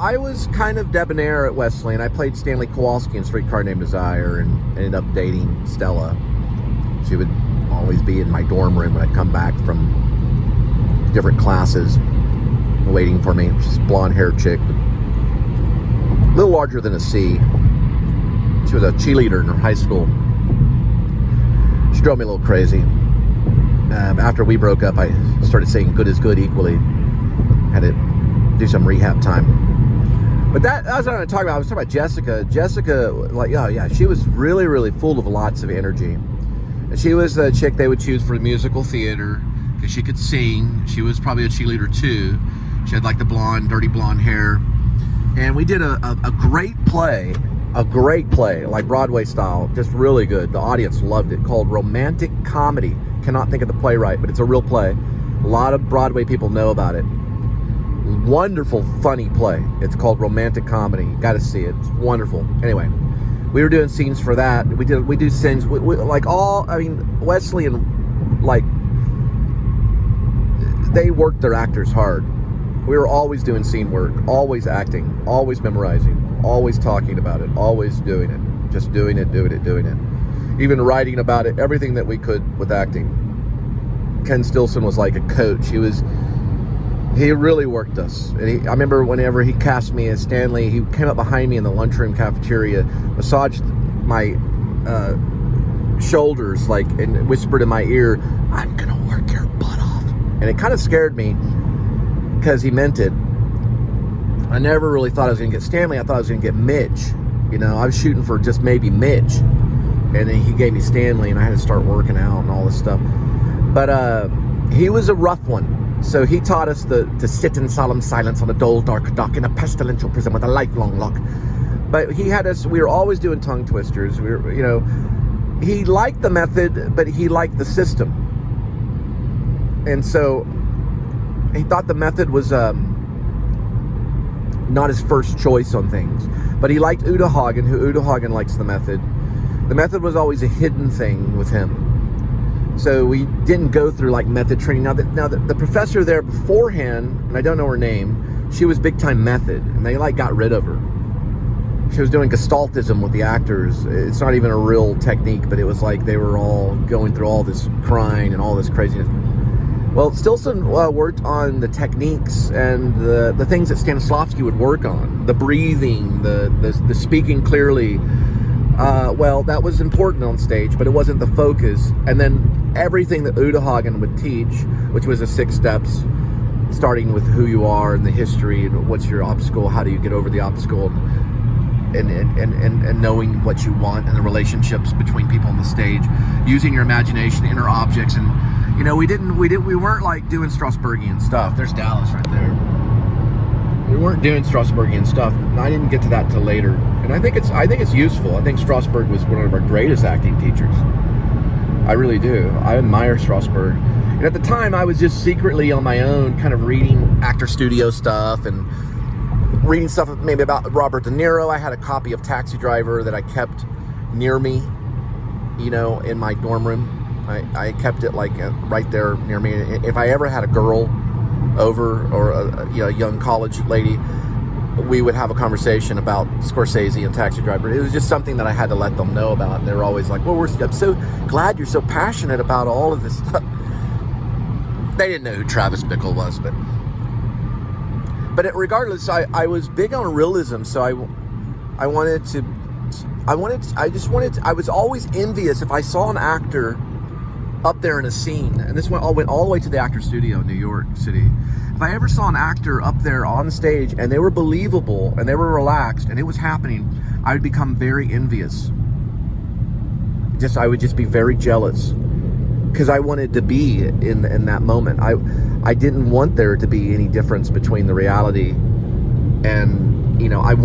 I was kind of debonair at Wesleyan. I played Stanley Kowalski in Streetcar Named Desire and ended up dating Stella. She would always be in my dorm room when I'd come back from different classes, waiting for me. She's a blonde-haired chick, a little larger than a C. She was a cheerleader in her high school. She drove me a little crazy. After we broke up, I started saying good is good equally. Had to do some rehab time. But that's what I'm talking about. I was talking about Jessica. Jessica, like, oh yeah, she was really, really full of lots of energy. And she was the chick they would choose for musical theater because she could sing. She was probably a cheerleader too. She had like the blonde, dirty blonde hair. And we did a great play, like Broadway style, just really good. The audience loved it, called Romantic Comedy. Cannot think of the playwright, but it's a real play. A lot of Broadway people know about it. Wonderful, funny play. It's called Romantic Comedy. Got to see it. It's wonderful. Anyway, we were doing scenes for that. We do scenes. Wesleyan, like, they worked their actors hard. We were always doing scene work, always acting, always memorizing, always talking about it, always doing it. Just doing it. Even writing about it, everything that we could with acting. Ken Stilson was like a coach. He really worked us. And I remember whenever he cast me as Stanley, he came up behind me in the lunchroom cafeteria, massaged my shoulders, like, and whispered in my ear, "I'm gonna work your butt off." And it kind of scared me because he meant it. I never really thought I was gonna get Stanley. I thought I was gonna get Mitch. You know, I was shooting for just maybe Mitch, and then he gave me Stanley, and I had to start working out and all this stuff. But he was a rough one. So he taught us to sit in solemn silence on a dull, dark dock in a pestilential prison with a lifelong lock. But he had us, we were always doing tongue twisters. We were, you know, he liked the method, but he liked the system. And so he thought the method was not his first choice on things. But he liked Uta Hagen, who Uta Hagen likes the method. The method was always a hidden thing with him. So we didn't go through like method training. Now the professor there beforehand, and I don't know her name, she was big time method, and they like got rid of her. She was doing gestaltism with the actors. It's not even a real technique, but it was like they were all going through all this crying and all this craziness. Well, Stilson worked on the techniques and the things that Stanislavski would work on, the breathing, the speaking clearly. Well, that was important on stage, but it wasn't the focus. And then everything that Uta Hagen would teach, which was the 6 steps, starting with who you are and the history and what's your obstacle, how do you get over the obstacle, and knowing what you want and the relationships between people on the stage, using your imagination, inner objects. And you know, we weren't like doing Strasbergian stuff. There's Dallas right there. We weren't doing Strasbergian stuff. I didn't get to that till later, and I think it's useful. I think Strasberg was one of our greatest acting teachers. I really do. I admire Strasberg. And at the time, I was just secretly on my own, kind of reading actor studio stuff and reading stuff maybe about Robert De Niro. I had a copy of Taxi Driver that I kept near me, you know, in my dorm room. I kept it like right there near me. If I ever had a girl over or a young college lady, we would have a conversation about Scorsese and Taxi Driver. It was just something that I had to let them know about. They were always like, well, I'm so glad you're so passionate about all of this stuff. They didn't know who Travis Bickle was, but regardless, I was big on realism, so I was always envious if I saw an actor up there in a scene, and this went all the way to the actor studio in New York City. If I ever saw an actor up there on stage and they were believable and they were relaxed and it was happening, I would become very envious. I would just be very jealous because I wanted to be in that moment. I didn't want there to be any difference between the reality and, you know, I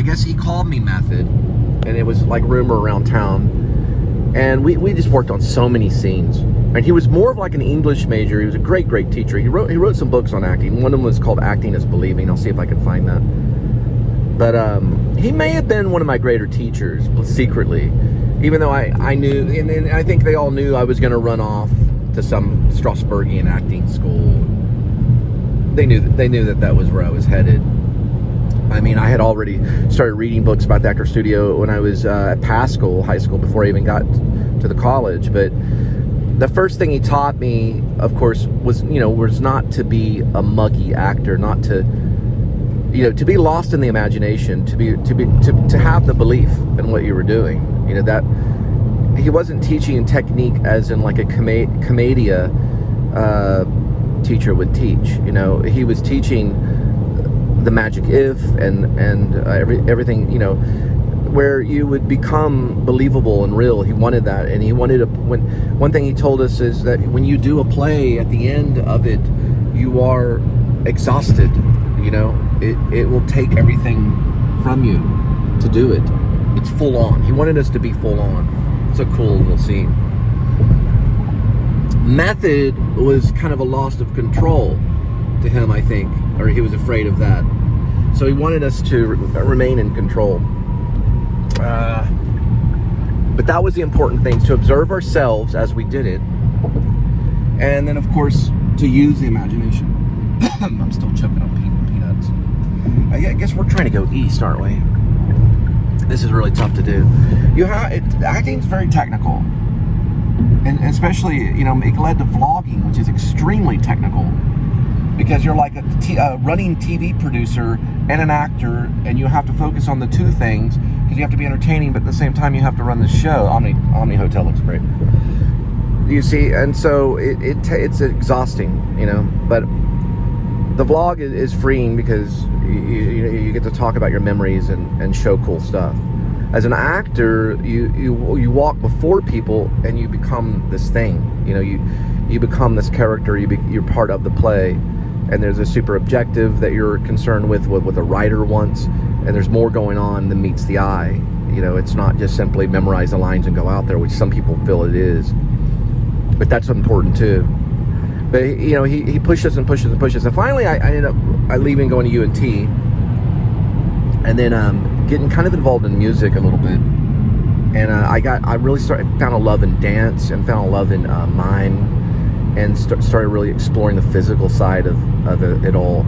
guess he called me method, and it was like rumor around town. And we just worked on so many scenes. And he was more of like an English major. He was a great, great teacher. He wrote some books on acting. One of them was called Acting is Believing. I'll see if I can find that. But he may have been one of my greater teachers, secretly. Even though I knew, and I think they all knew I was going to run off to some Strasbergian acting school. They knew that was where I was headed. I mean, I had already started reading books about the Actor Studio when I was at Pascal High School before I even got to the college. But the first thing he taught me, of course, was not to be a muggy actor, not to, to be lost in the imagination, to have the belief in what you were doing. That he wasn't teaching technique as in like a commedia teacher would teach. He was teaching the magic if and everything, where you would become believable and real. He wanted that, and he wanted one thing he told us is that when you do a play, at the end of it, you are exhausted. It will take everything from you to do it. It's full on. He wanted us to be full on. It's a cool little scene. Method was kind of a loss of control to him, I think, or he was afraid of that. So he wanted us to remain in control. But that was the important thing, to observe ourselves as we did it, and then, of course, to use the imagination. I'm still choking on peanuts. I guess we're trying to go east, aren't we? This is really tough to do. Acting's very technical, and especially, it led to vlogging, which is extremely technical, because you're like a running TV producer and an actor, and you have to focus on the two things, because you have to be entertaining, but at the same time you have to run the show. Omni Hotel looks great. You see, and so it's exhausting, but the vlog is freeing because you get to talk about your memories and show cool stuff. As an actor, you walk before people and you become this thing. You become this character. You're part of the play, and there's a super objective that you're concerned with what the writer wants, and there's more going on than meets the eye. It's not just simply memorize the lines and go out there, which some people feel it is, but that's important too. But he pushed us and pushed us and pushed us, and finally I ended up leaving, going to UNT, and then getting kind of involved in music a little bit, and I really found a love in dance and found a love in mime, and started really exploring the physical side of it all,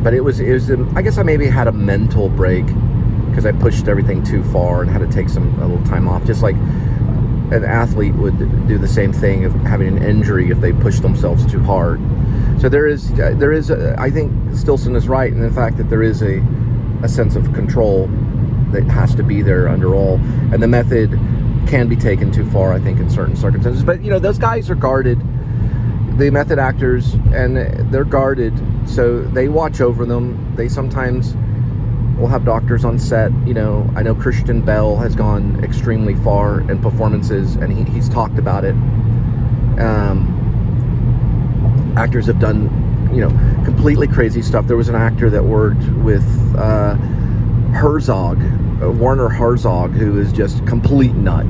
but it was I guess I maybe had a mental break because I pushed everything too far and had to take a little time off, just like an athlete would do the same thing of having an injury if they push themselves too hard. So there is I think Stilson is right in the fact that there is a sense of control that has to be there under all, and the method can be taken too far, I think, in certain circumstances. But those guys are guarded, the method actors, and they're guarded, so they watch over them. They sometimes will have doctors on set. I know Christian Bell has gone extremely far in performances, and he's talked about it. Actors have done completely crazy stuff. There was an actor that worked with Werner Herzog, who is just complete nut,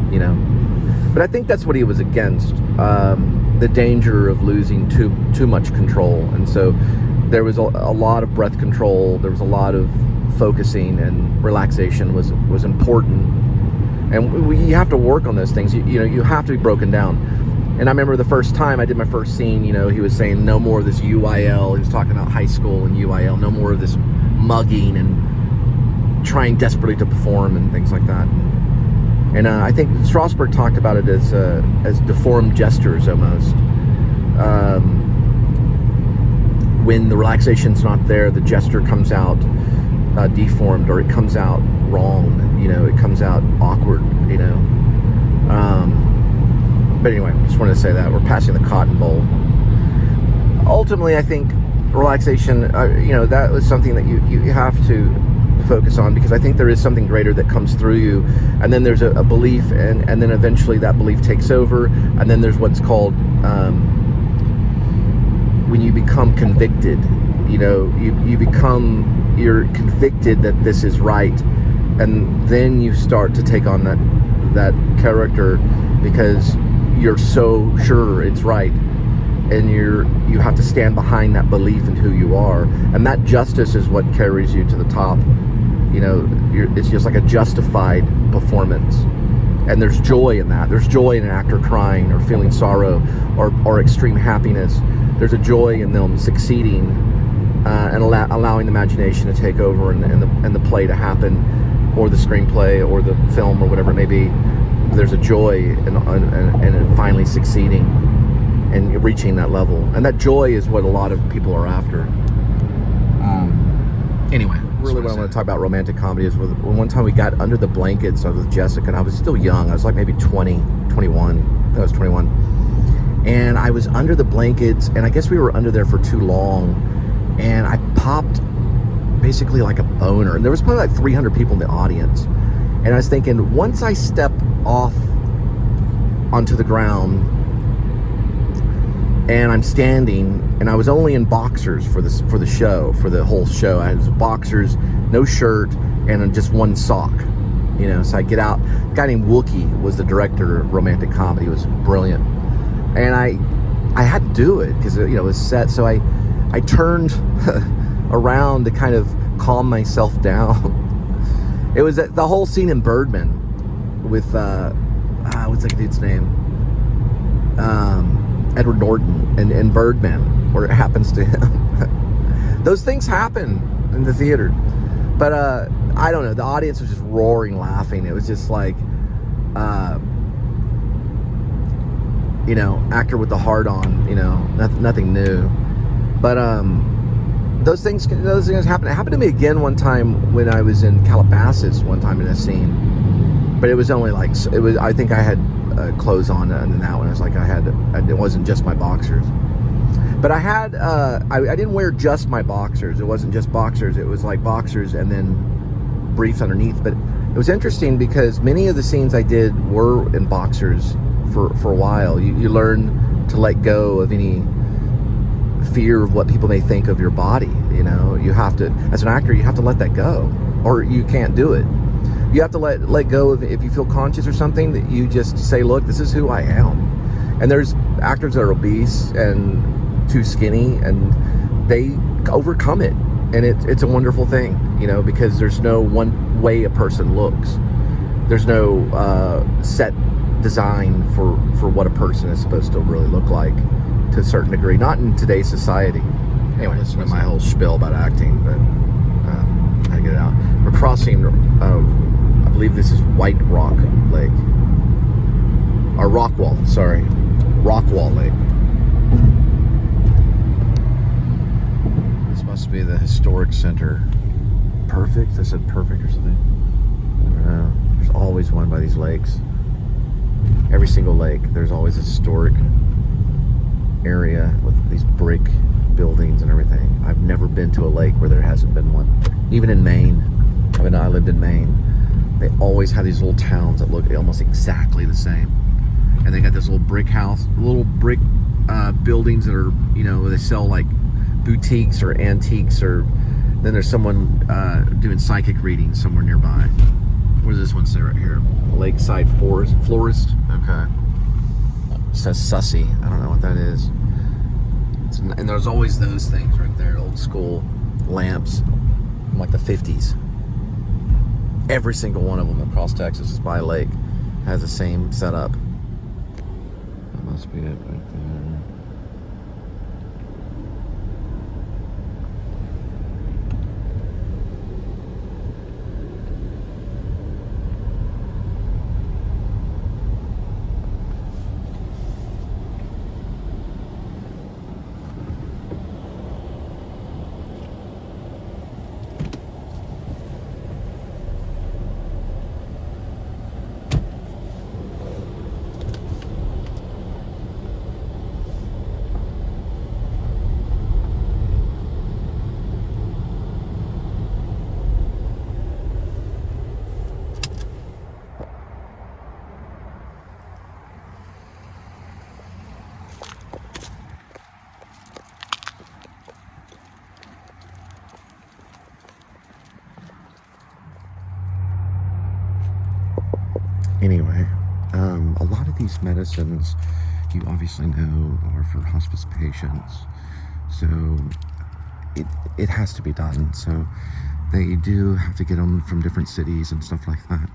But I think that's what he was against, the danger of losing too much control. And so there was a lot of breath control. There was a lot of focusing, and relaxation was important. And you have to work on those things. You have to be broken down. And I remember the first time I did my first scene, he was saying no more of this UIL. He was talking about high school and UIL, no more of this mugging and trying desperately to perform and things like that. And I think Strasberg talked about it as deformed gestures almost. When the relaxation's not there, the gesture comes out deformed, or it comes out wrong. It comes out awkward. But anyway, just wanted to say that we're passing the Cotton Bowl. Ultimately, I think relaxation, that was something that you have to focus on, because I think there is something greater that comes through you, and then there's a belief, and then eventually that belief takes over, and then there's what's called when you become convicted. You're convicted that this is right, and then you start to take on that character because you're so sure it's right, and you have to stand behind that belief in who you are, and that justice is what carries you to the top. It's just like a justified performance, and there's joy in that. There's joy in an actor crying or feeling sorrow or extreme happiness. There's a joy in them succeeding and allowing the imagination to take over and the play to happen, or the screenplay or the film or whatever it may be. There's a joy in finally succeeding and reaching that level, and that joy is what a lot of people are after. Anyway, really what I want to talk about romantic comedy is when one time we got under the blankets with Jessica, and I was still young. I was like maybe 20, 21. I think I was 21. And I was under the blankets, and I guess we were under there for too long, and I popped basically like a boner. And there was probably like 300 people in the audience. And I was thinking, once I step off onto the ground and I'm standing, and I was only in boxers for the whole show. I was boxers, no shirt, and just one sock. You know, so I get out. A guy named Wookie was the director of romantic comedy. He was brilliant. And I had to do it because, you know, it was set. So I turned around to kind of calm myself down. It was the whole scene in Birdman with what's that dude's name? Edward Norton in Birdman, where it happens to him. Those things happen in the theater, but I don't know. The audience was just roaring, laughing. It was just like, you know, actor with the heart on. You know, nothing new, but those things happen. It happened to me again one time when I was in Calabasas one time in a scene, but it was only like, it was, I think I had clothes on in that one. It was like it wasn't just my boxers, but I had I didn't wear just my boxers. It wasn't just boxers. It was like boxers and then briefs underneath. But it was interesting because many of the scenes I did were in boxers for a while. You learn to let go of any fear of what people may think of your body. You know, you have to, as an actor, you have to let that go, or you can't do it. You have to let go of, if you feel conscious or something, that you just say, look, this is who I am. And there's actors that are obese and too skinny, and they overcome it. And it's a wonderful thing, you know, because there's no one way a person looks. There's no set design for what a person is supposed to really look like, to a certain degree. Not in today's society. Anyway, listen to my whole spiel about acting, but I get it out. We're crossing, I believe this is White Rock Lake. Or Rockwall, sorry. Rockwall Lake. This must be the historic center. Perfect? I said perfect or something. There's always one by these lakes. Every single lake, there's always a historic area with these brick buildings and everything. I've never been to a lake where there hasn't been one. Even in Maine. I mean, I lived in Maine. They always have these little towns that look almost exactly the same. And they got this little brick house, little brick buildings that are, you know, they sell like boutiques or antiques, or then there's someone doing psychic readings somewhere nearby. Where's this one say right here? Lakeside Florist. Okay. It says Sussy. I don't know what that is. And there's always those things right there, old school lamps from like the 50s. Every single one of them across Texas is by a lake, has the same setup. That must be it right there. Anyway, a lot of these medicines, you obviously know, are for hospice patients. So it has to be done. So they do have to get them from different cities and stuff like that.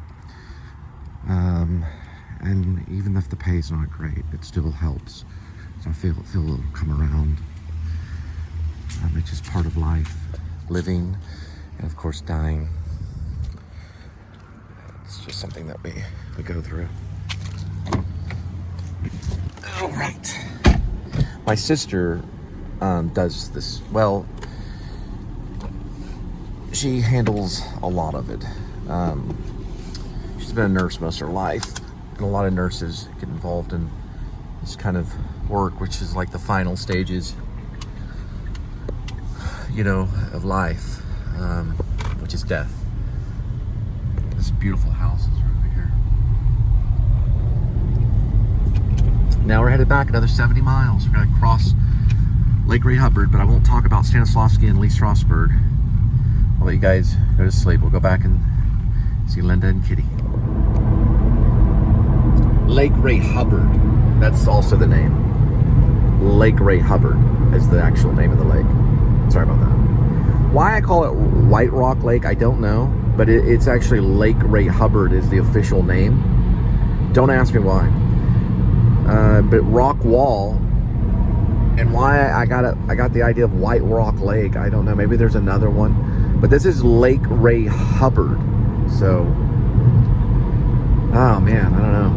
And even if the pay is not great, it still helps. So I feel it'll come around. It's just part of life, living, and of course dying. It's just something that we go through. All right. My sister does this, well, she handles a lot of it. She's been a nurse most of her life, and a lot of nurses get involved in this kind of work, which is like the final stages, you know, of life, which is death. This beautiful house is right over here. Now we're headed back another 70 miles. We're gonna cross Lake Ray Hubbard, but I won't talk about Stanislavski and Lee Strasberg. I'll let you guys go to sleep. We'll go back and see Linda and Kitty. Lake Ray Hubbard. That's also the name. Lake Ray Hubbard is the actual name of the lake. Sorry about that. Why I call it White Rock Lake, I don't know, but it's actually Lake Ray Hubbard is the official name. Don't ask me why. But Rock Wall, and why I got the idea of White Rock Lake, I don't know. Maybe there's another one, but this is Lake Ray Hubbard. So, oh man, I don't know.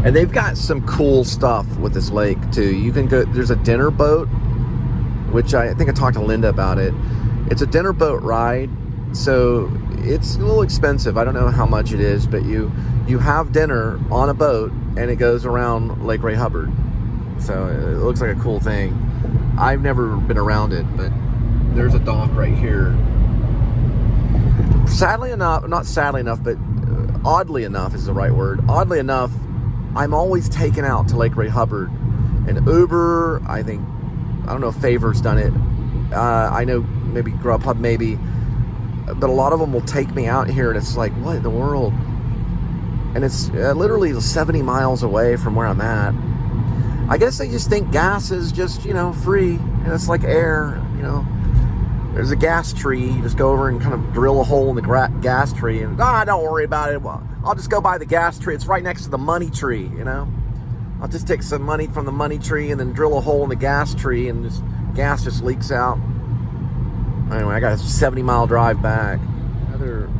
And they've got some cool stuff with this lake too. You can go, there's a dinner boat, which I think I talked to Linda about it. It's a dinner boat ride, so it's a little expensive. I don't know how much it is, but you have dinner on a boat and it goes around Lake Ray Hubbard. So it looks like a cool thing. I've never been around it, but there's a dock right here. Sadly enough, not sadly enough, but oddly enough is the right word. Oddly enough, I'm always taken out to Lake Ray Hubbard. And Uber, I think, I don't know if Favor's done it. I know maybe Grubhub maybe. But a lot of them will take me out here and it's like, what in the world? And it's literally 70 miles away from where I'm at. I guess they just think gas is just, you know, free. And it's like air, you know. There's a gas tree. You just go over and kind of drill a hole in the gas tree. And, don't worry about it. Well, I'll just go by the gas tree. It's right next to the money tree, you know. I'll just take some money from the money tree and then drill a hole in the gas tree and just gas just leaks out. Anyway, I got a 70-mile drive back. Another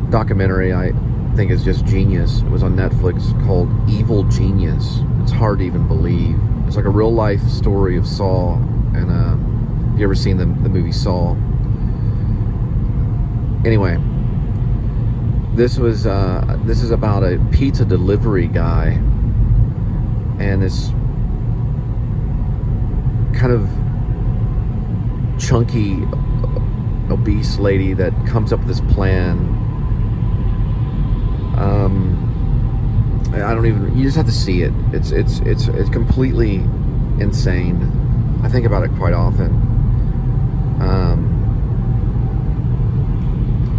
documentary I think is just genius. It was on Netflix called Evil Genius. It's hard to even believe. It's like a real-life story of Saw. And have you ever seen the movie Saw? Anyway, this is about a pizza delivery guy and this kind of chunky, obese lady that comes up with this plan. I don't even. You just have to see it. It's completely insane. I think about it quite often.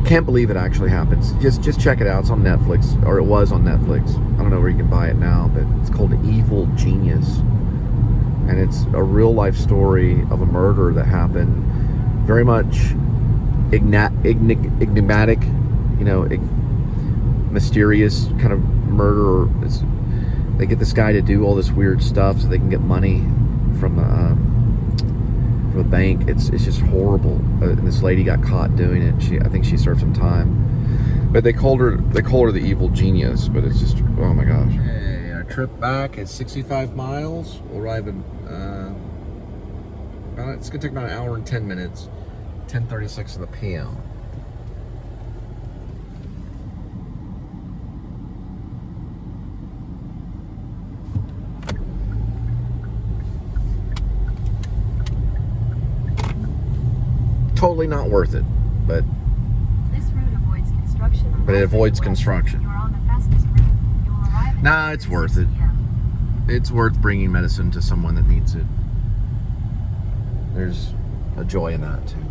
Can't believe it actually happens. Just check it out. It's on Netflix, or it was on Netflix. I don't know where you can buy it now, but it's called Evil Genius. And it's a real life story of a murder that happened. Very much enigmatic, you know, mysterious kind of murder. They get this guy to do all this weird stuff so they can get money from a bank. It's just horrible. And this lady got caught doing it. I think she served some time. But they called her the Evil Genius. But it's just, oh my gosh. Hey, our trip back is 65 miles. We'll arrive in it's gonna take about an hour and 10 minutes. 10:36 of the p.m. Totally not worth it, but this route avoids construction. But it avoids construction. You are on the fastest route. You will arrive. Nah, it's worth it. It's worth bringing medicine to someone that needs it. There's a joy in that too.